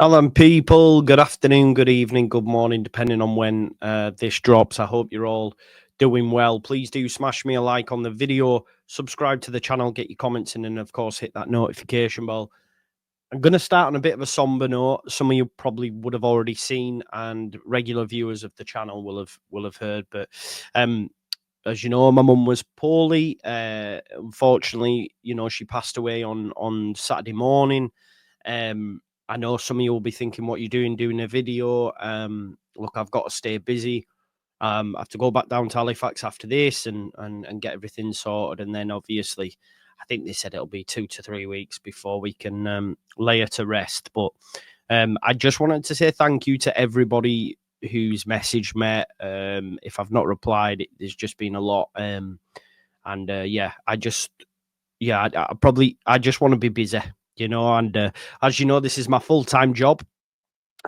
Hello, people. Good afternoon, good evening, good morning, depending on when this drops. I hope you're all doing well. Please do smash me a like on the video, subscribe to the channel, get your comments in, and of course, hit that notification bell. I'm going to start on a bit of a somber note. Some of you probably would have already seen, and regular viewers of the channel will have heard. But as you know, my mum was poorly. Unfortunately, she passed away on Saturday morning. I know some of you will be thinking, what you're doing a video. Look, I've got to stay busy. I have to go back down to Halifax after this and get everything sorted. And then obviously, I think they said it'll be 2 to 3 weeks before we can lay her to rest. But I just wanted to say thank you to everybody who's messaged me. If I've not replied, there's just been a lot. I just want to be busy. And as you know, this is my full-time job.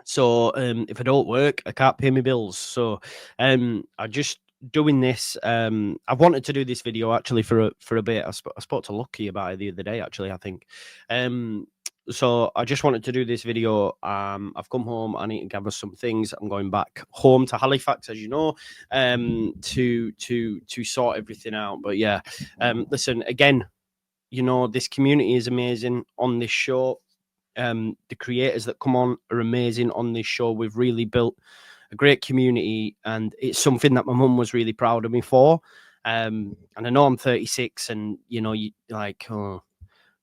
So if I don't work, I can't pay my bills. So I just doing this. I've wanted to do this video actually for a bit. I spoke to Lucky about it the other day, actually, I think. So I just wanted to do this video. I've come home. I need to gather some things. I'm going back home to Halifax, as you know, to sort everything out. But yeah, listen, again, this community is amazing on this show. The creators that come on are amazing on this show. We've really built a great community, and it's something that my mum was really proud of me for. And I know I'm 36, and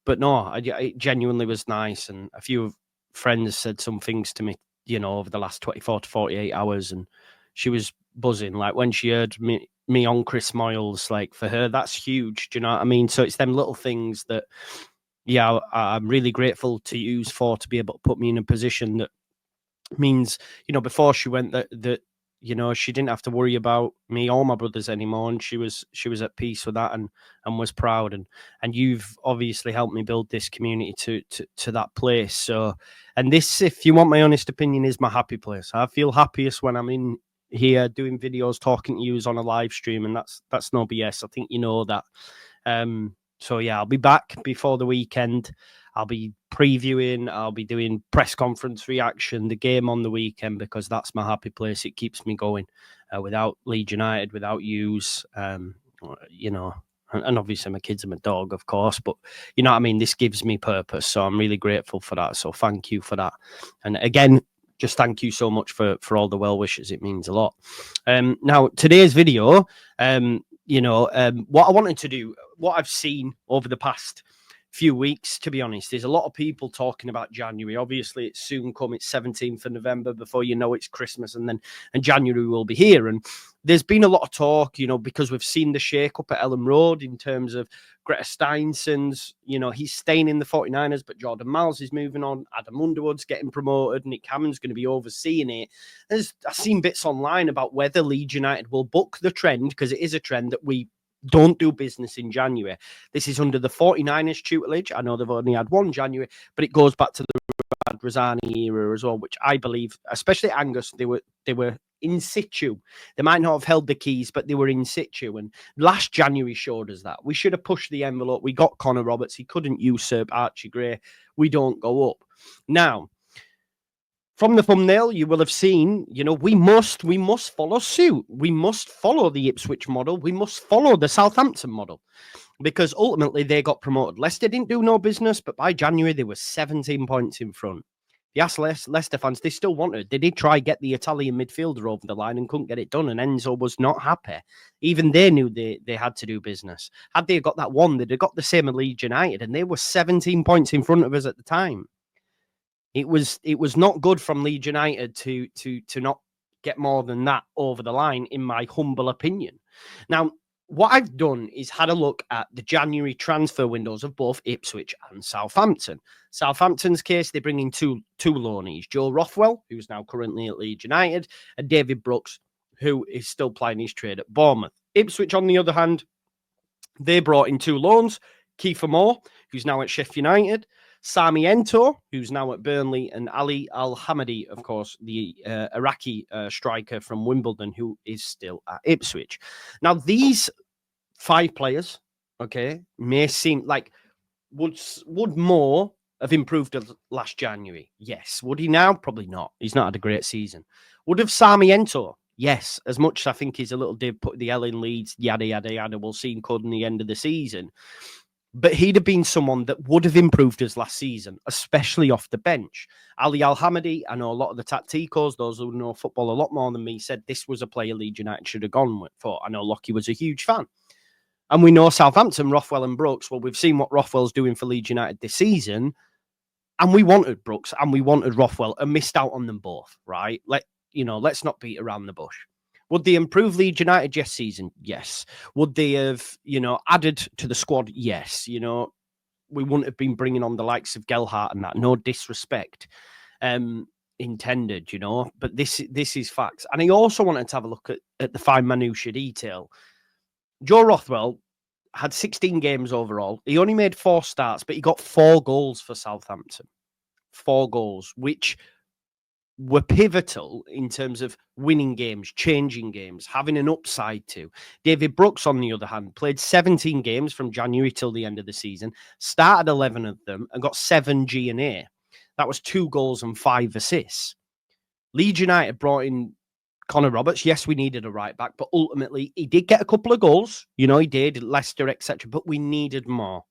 but no, it genuinely was nice. And a few friends said some things to me, over the last 24 to 48 hours, and she was buzzing. Like when she heard me on Chris Moyles, like for her, that's huge. Do you know what I mean? So it's them little things that, yeah, I'm really grateful to use to be able to put me in a position that means, before she went, that she didn't have to worry about me or my brothers anymore, and she was at peace with that and was proud. And you've obviously helped me build this community to that place. So, and this, if you want my honest opinion, is my happy place. I feel happiest when I'm in here doing videos, talking to you on a live stream, and that's no BS. I think you know that. So yeah, I'll be back before the weekend. I'll be previewing, I'll be doing press conference reaction, the game on the weekend, because that's my happy place. It keeps me going. Without Leeds United, without yous, and obviously my kids and my dog, of course, but you know what I mean? This gives me purpose. So I'm really grateful for that. So thank you for that. And again, just thank you so much for all the well wishes. It means a lot. Now, today's video, what I wanted to do, what I've seen over the past few weeks, to be honest, there's a lot of people talking about January. Obviously, it's soon come. It's 17th of November. Before you know, it's Christmas, and January will be here. And there's been a lot of talk, because we've seen the shake-up at Ellen Road in terms of Greta Steinson's, he's staying in the 49ers, but Jordan Miles is moving on. Adam Underwood's getting promoted. Nick Hammond's going to be overseeing it. I've seen bits online about whether Leeds United will buck the trend, because it is a trend that we don't do business in January. This is under the 49ers tutelage. I know they've only had one January, but it goes back to the Rosani era as well, which I believe, especially Angus, they were in situ. They might not have held the keys, but they were in situ. And last January showed us that. We should have pushed the envelope. We got Connor Roberts. He couldn't usurp Archie Gray. We don't go up. Now, from the thumbnail, you will have seen, we must follow suit. We must follow the Ipswich model. We must follow the Southampton model, because ultimately they got promoted. Leicester didn't do no business, but by January, they were 17 points in front. The Leicester fans, they still wanted. They did try get the Italian midfielder over the line and couldn't get it done, and Enzo was not happy. Even they knew they had to do business. Had they got that one, they'd have got the same at Leeds United, and they were 17 points in front of us at the time. It was not good from Leeds United to not get more than that over the line, in my humble opinion. Now, what I've done is had a look at the January transfer windows of both Ipswich and Southampton. Southampton's case, they bring in two loanees, Joe Rothwell, who's now currently at Leeds United, and David Brooks, who is still plying his trade at Bournemouth. Ipswich, on the other hand, they brought in two loans, Kiefer Moore, who's now at Sheffield United, Sami Ento, who's now at Burnley, and Ali Al-Hamadi, of course, the Iraqi striker from Wimbledon, who is still at Ipswich. Now, these 5 players, okay, may seem like would more have improved last January? Yes. Would he now? Probably not. He's not had a great season. Would have Sarmiento? Yes. As much as I think he's a little div, put the L in Leeds, yada, yada, yada. We'll see him code in the end of the season. But he'd have been someone that would have improved us last season, especially off the bench. Ali Al-Hamadi, I know a lot of the tacticos, those who know football a lot more than me, said this was a player Leeds United should have gone for. I know Lockie was a huge fan. And we know Southampton, Rothwell and Brooks. Well, we've seen what Rothwell's doing for Leeds United this season. And we wanted Brooks and we wanted Rothwell and missed out on them both, right? Let's not beat around the bush. Would they improve Leeds United this season? Yes. Would they have, added to the squad? Yes. We wouldn't have been bringing on the likes of Gelhardt and that. No disrespect intended, But this is facts. And I also wanted to have a look at the fine minutiae detail. Joe Rothwell had 16 games overall. He only made 4 starts, but he got 4 goals for Southampton. 4 goals, which were pivotal in terms of winning games, changing games, having an upside to. David Brooks, on the other hand, played 17 games from January till the end of the season, started 11 of them and got 7 G&A. That was 2 goals and 5 assists. Leeds United brought in Connor Roberts. Yes, we needed a right back, but ultimately he did get a couple of goals. He did, Leicester, etc. But we needed more.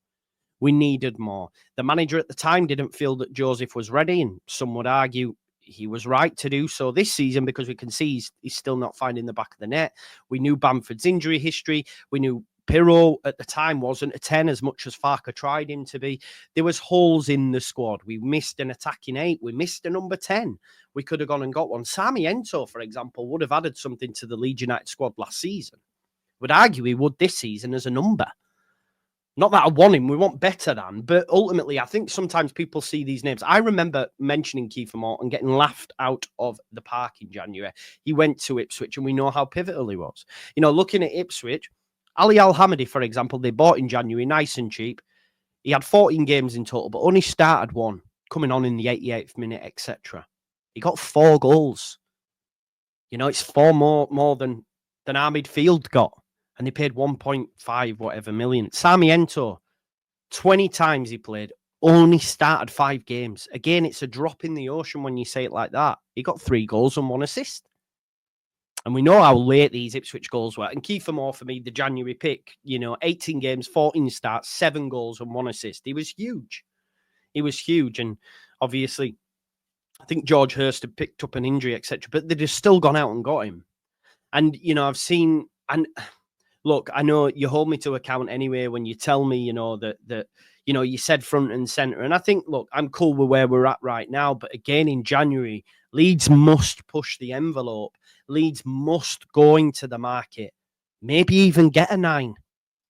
The manager at the time didn't feel that Joseph was ready, and some would argue he was right to do so this season because we can see he's still not finding the back of the net. We knew Bamford's injury history. We knew Pirro at the time wasn't a 10 as much as Farke tried him to be. There was holes in the squad. We missed an attacking 8. We missed a number 10. We could have gone and got one. Sarmiento, for example, would have added something to the Leeds United squad last season. Would argue he would this season as a number. Not that I want him, we want better than, but ultimately, I think sometimes people see these names. I remember mentioning Kiefer Moore and getting laughed out of the park in January. He went to Ipswich, and we know how pivotal he was. Looking at Ipswich, Ali Al-Hamadi, for example, they bought in January, nice and cheap. He had 14 games in total, but only started 1, coming on in the 88th minute, etc. He got 4 goals. It's 4 more than our midfield got. And they paid 1.5 whatever million. Sarmiento, 20 times he played, only started 5 games. Again, it's a drop in the ocean when you say it like that. He got 3 goals and 1 assist. And we know how late these Ipswich goals were. And Kiefer Moore, for me, the January pick, 18 games, 14 starts, 7 goals and 1 assist. He was huge. And obviously, I think George Hurst had picked up an injury, etc. But they'd have still gone out and got him. And, I've seen... and. Look, I know you hold me to account anyway when you tell me, that you said front and centre. And I think, look, I'm cool with where we're at right now. But again, in January, Leeds must push the envelope. Leeds must go into the market. Maybe even get a 9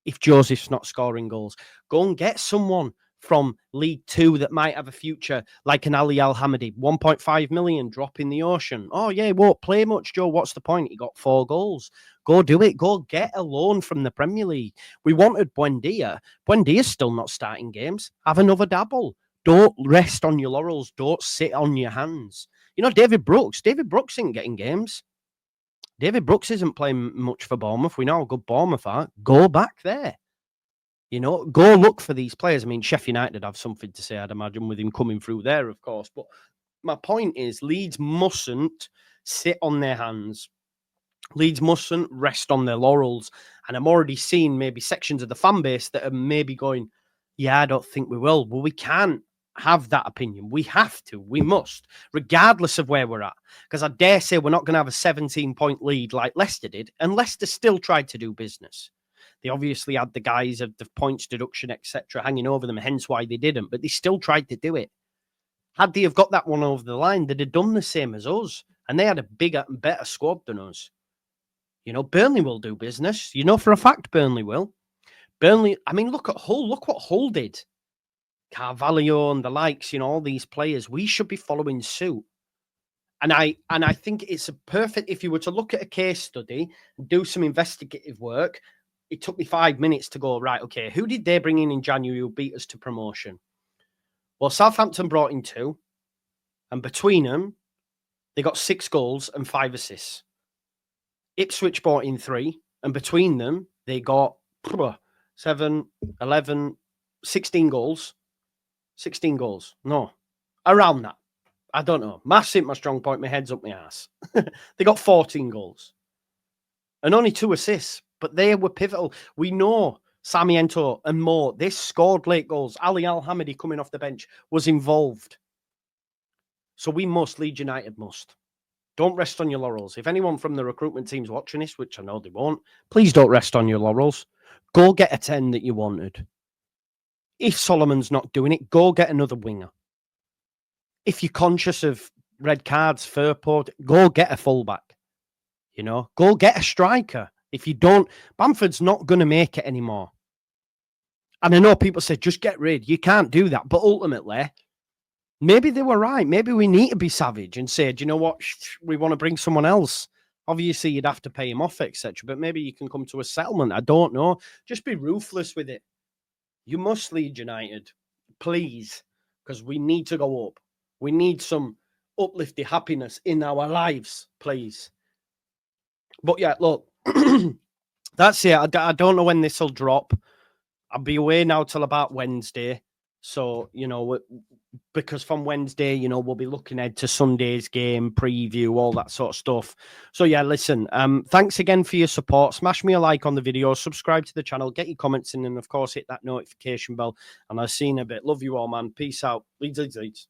if Joseph's not scoring goals. Go and get someone from League 2 that might have a future, like an Ali Al-Hamadi. 1.5 million, drop in the ocean. Oh, yeah, he won't play much, Joe. What's the point? He got 4 goals. Go do it. Go get a loan from the Premier League. We wanted Buendia. Buendia's still not starting games. Have another dabble. Don't rest on your laurels. Don't sit on your hands. David Brooks isn't getting games. David Brooks isn't playing much for Bournemouth. We know how good Bournemouth are. Go back there. Go look for these players. I mean, Sheffield United have something to say, I'd imagine, with him coming through there, of course. But my point is, Leeds mustn't sit on their hands. Leeds mustn't rest on their laurels. And I'm already seeing maybe sections of the fan base that are maybe going, yeah, I don't think we will. Well, we can't have that opinion. We have to. We must, regardless of where we're at. Because I dare say we're not going to have a 17-point lead like Leicester did. And Leicester still tried to do business. They obviously had the guys of the points deduction, etc., hanging over them, hence why they didn't. But they still tried to do it. Had they have got that one over the line, they'd have done the same as us. And they had a bigger and better squad than us. Burnley will do business. For a fact, Burnley will. Burnley, I mean, look at Hull. Look what Hull did. Carvalho and the likes, all these players. We should be following suit. And I think it's a perfect, if you were to look at a case study, do some investigative work, it took me 5 minutes to go, right, okay, who did they bring in January who beat us to promotion? Well, Southampton brought in 2, and between them, they got 6 goals and 5 assists. Ipswich brought in 3, and between them, they got 7, 11, 16 goals, 16 goals. No. Around that. I don't know. Maths ain't my strong point. My head's up my ass. They got 14 goals. And only 2 assists. But they were pivotal. We know Sarmiento and Mo, they scored late goals. Ali Al-Hamidi coming off the bench was involved. So we must, Leeds United must. Don't rest on your laurels. If anyone from the recruitment team's watching this, which I know they won't, please don't rest on your laurels. Go get a 10 that you wanted. If Solomon's not doing it, go get another winger. If you're conscious of red cards, Firpo, go get a fullback. You know, go get a striker. If you don't, Bamford's not going to make it anymore. And I know people say, just get rid. You can't do that. But ultimately, maybe they were right. Maybe we need to be savage and say, do you know what? We want to bring someone else. Obviously, you'd have to pay him off, etc. But maybe you can come to a settlement. I don't know. Just be ruthless with it. You must lead United, please, because we need to go up. We need some uplifting happiness in our lives, please. But yeah, look, that's it. I don't know when this will drop. I'll be away now till about Wednesday. So, you know, because from Wednesday, you know, we'll be looking ahead to Sunday's game, preview, all that sort of stuff. So, yeah, listen, thanks again for your support. Smash me a like on the video, subscribe to the channel, get your comments in, and, of course, hit that notification bell. And I'll see you in a bit. Love you all, man. Peace out. Leeds, Leeds, Leeds.